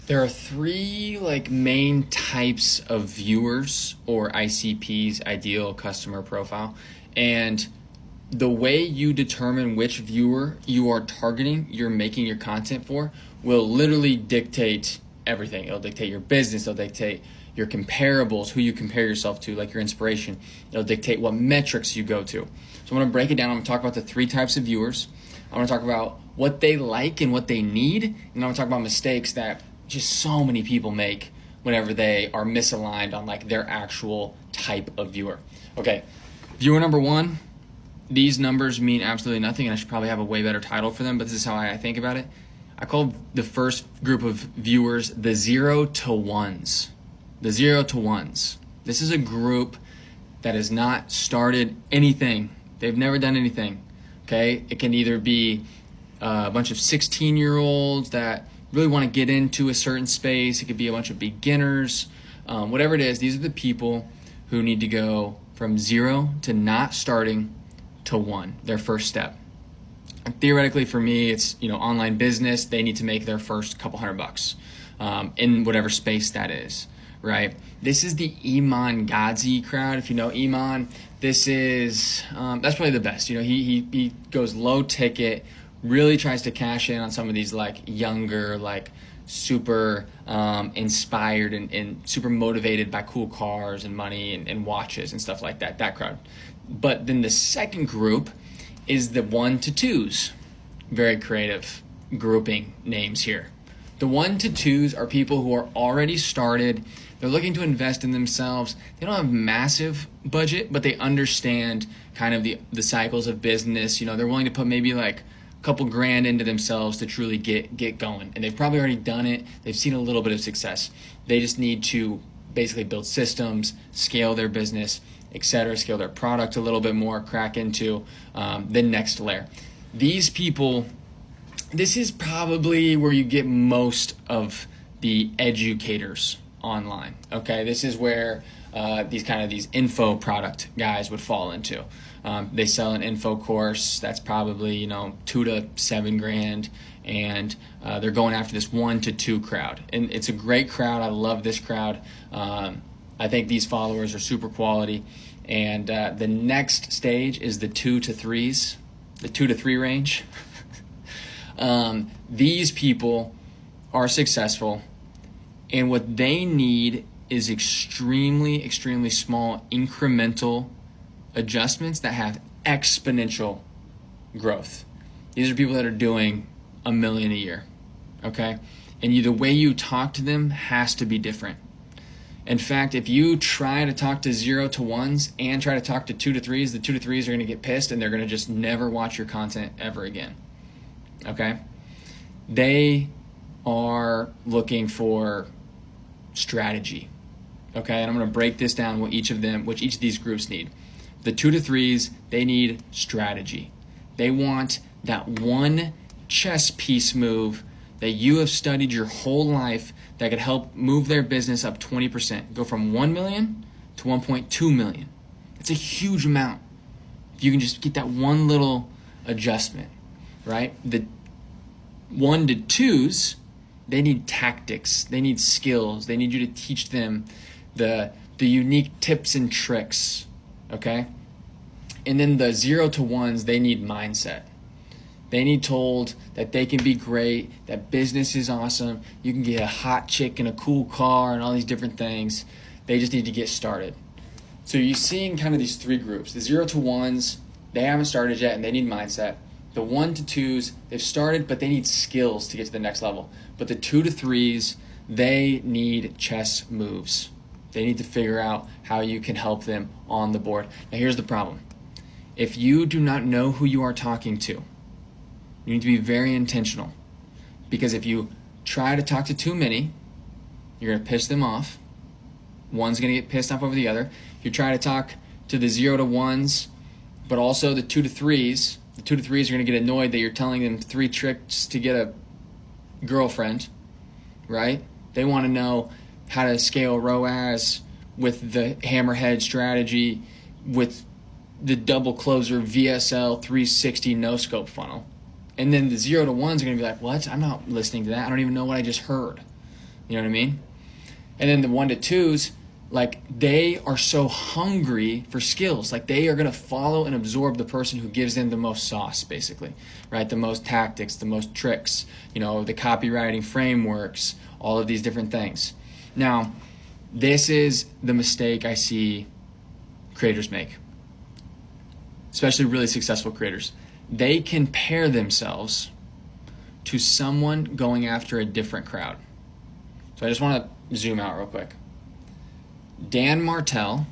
There are three like main types of viewers or ICPs, ideal customer profile. And the way you determine which viewer you are targeting, you're making your content for, will literally dictate everything. It'll dictate your business, it'll dictate your comparables, who you compare yourself to, like your inspiration. It'll dictate what metrics you go to. So I'm going to break it down. I'm going to talk about the three types of viewers. I'm going to talk about what they like and what they need. And I'm going to talk about mistakes that just so many people make whenever they are misaligned on like their actual type of viewer. Okay, viewer number one, these numbers mean absolutely nothing, and I should probably have a way better title for them, but this is how I think about it. I call the first group of viewers the 0 to 1s. The 0 to 1s. This is a group that has not started anything. They've never done anything. Okay? It can either be a bunch of 16-year-olds that really want to get into a certain space. It could be a bunch of beginners. Whatever it is, these are the people who need to go from 0 to not starting to 1, their first step. And theoretically, for me, it's online business. They need to make their first couple $100 in whatever space that is, right? This is the Iman Gadzhi crowd. If you know Iman, this is that's probably the best. He goes low ticket, really tries to cash in on some of these like younger, like super inspired and super motivated by cool cars and money and watches and stuff like that crowd. But then the second group is the 1 to 2s. Very creative grouping names here. The 1 to 2s are people who are already started. They're looking to invest in themselves. They don't have massive budget, but they understand kind of the cycles of business. They're willing to put maybe like a couple grand into themselves to truly get going. And they've probably already done it. They've seen a little bit of success. They just need to basically build systems, scale their business, etc., scale their product a little bit more, crack into the next layer. These people, this is probably where you get most of the educators online. Okay, this is where these info product guys would fall into. They sell an info course that's probably $2 to $7 grand, and they're going after this 1 to 2 crowd, and it's a great crowd. I love this crowd. I think these followers are super quality. And the next stage is the 2 to 3s, the 2 to 3 range. These people are successful, and what they need is extremely, extremely small incremental adjustments that have exponential growth. These are people that are doing $1 million a year, okay? And the way you talk to them has to be different. In fact, if you try to talk to 0 to 1s and try to talk to 2 to 3s, the 2 to 3s are going to get pissed and they're going to just never watch your content ever again. Okay? They are looking for strategy. Okay? And I'm going to break this down which each of these groups need. The 2 to 3s, they need strategy. They want that one chess piece move that you have studied your whole life that could help move their business up 20%. Go from 1 million to 1.2 million. It's a huge amount. If you can just get that one little adjustment, right? The 1 to 2s, they need tactics. They need skills. They need you to teach them the unique tips and tricks, okay? And then the 0 to 1s, they need mindset. They need told that they can be great, that business is awesome, you can get a hot chick in a cool car and all these different things. They just need to get started. So you're seeing kind of these three groups. The 0 to 1s, they haven't started yet and they need mindset. The 1 to 2s, they've started but they need skills to get to the next level. But the 2 to 3s, they need chess moves. They need to figure out how you can help them on the board. Now here's the problem. If you do not know who you are talking to, you need to be very intentional, because if you try to talk to too many, you're going to piss them off. One's going to get pissed off over the other. If you try to talk to the 0 to 1s, but also the 2 to 3s, the 2 to 3s are going to get annoyed that you're telling them 3 tricks to get a girlfriend, right? They want to know how to scale ROAS with the hammerhead strategy, with the double closer VSL 360 no scope funnel. And then the 0 to 1s are going to be like, what? I'm not listening to that. I don't even know what I just heard. You know what I mean? And then the 1 to 2s, like they are so hungry for skills. Like they are going to follow and absorb the person who gives them the most sauce, basically, right? The most tactics, the most tricks, the copywriting frameworks, all of these different things. Now, this is the mistake I see creators make, especially really successful creators. They compare themselves to someone going after a different crowd. So I just want to zoom out real quick. Dan Martell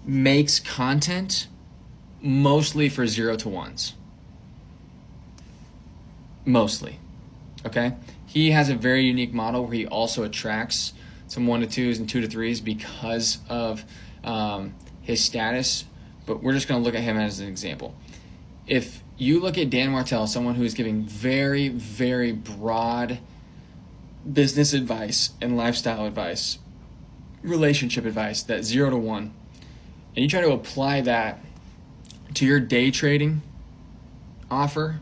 makes content mostly for 0 to 1s. Mostly. Okay? He has a very unique model where he also attracts some 1 to 2s and 2 to 3s because of his status, but we're just going to look at him as an example. If you look at Dan Martell, someone who is giving very, very broad business advice and lifestyle advice, relationship advice, that 0 to 1, and you try to apply that to your day trading offer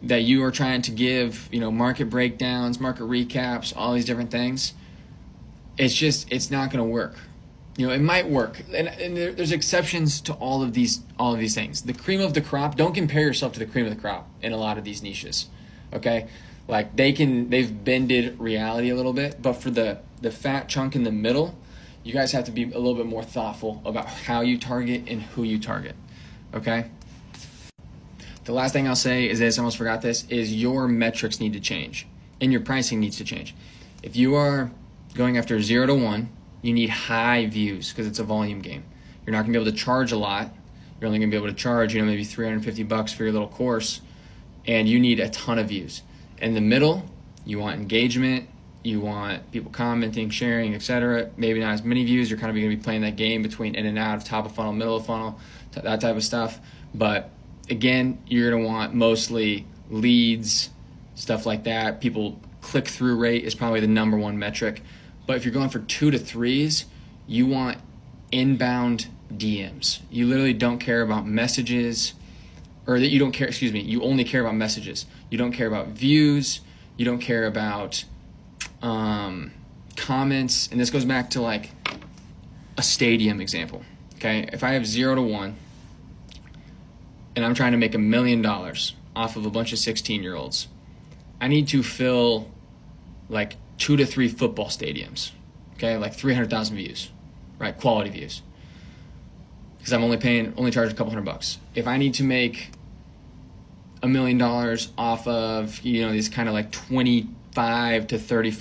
that you are trying to give, market breakdowns, market recaps, all these different things, it's not going to work. It might work, and there's exceptions to all of these things. The cream of the crop, don't compare yourself to the cream of the crop in a lot of these niches, okay? Like they've bended reality a little bit, but for the fat chunk in the middle, you guys have to be a little bit more thoughtful about how you target and who you target, okay? The last thing I'll say is this, I almost forgot this, is your metrics need to change and your pricing needs to change. If you are going after 0 to 1, you need high views because it's a volume game. You're not gonna be able to charge a lot. You're only gonna be able to charge, maybe $350 for your little course, and you need a ton of views. In the middle, you want engagement, you want people commenting, sharing, etc. Maybe not as many views. You're kind of going to be playing that game between in and out of top of funnel, middle of funnel, that type of stuff. But again, you're going to want mostly leads, stuff like that. People click-through rate is probably the number one metric. But if you're going for 2 to 3s, you want inbound DMs. You literally don't care about messages, or that you don't care, you only care about messages. You don't care about views. You don't care about comments. And this goes back to like a stadium example. Okay, if I have 0 to 1 and I'm trying to make $1 million off of a bunch of 16-year-olds, I need to fill like 2 to 3 football stadiums. Okay, like 300,000 views, right? Quality views. Because I'm only charging a couple $100. If I need to make $1 million off of these kind of like 25 to 35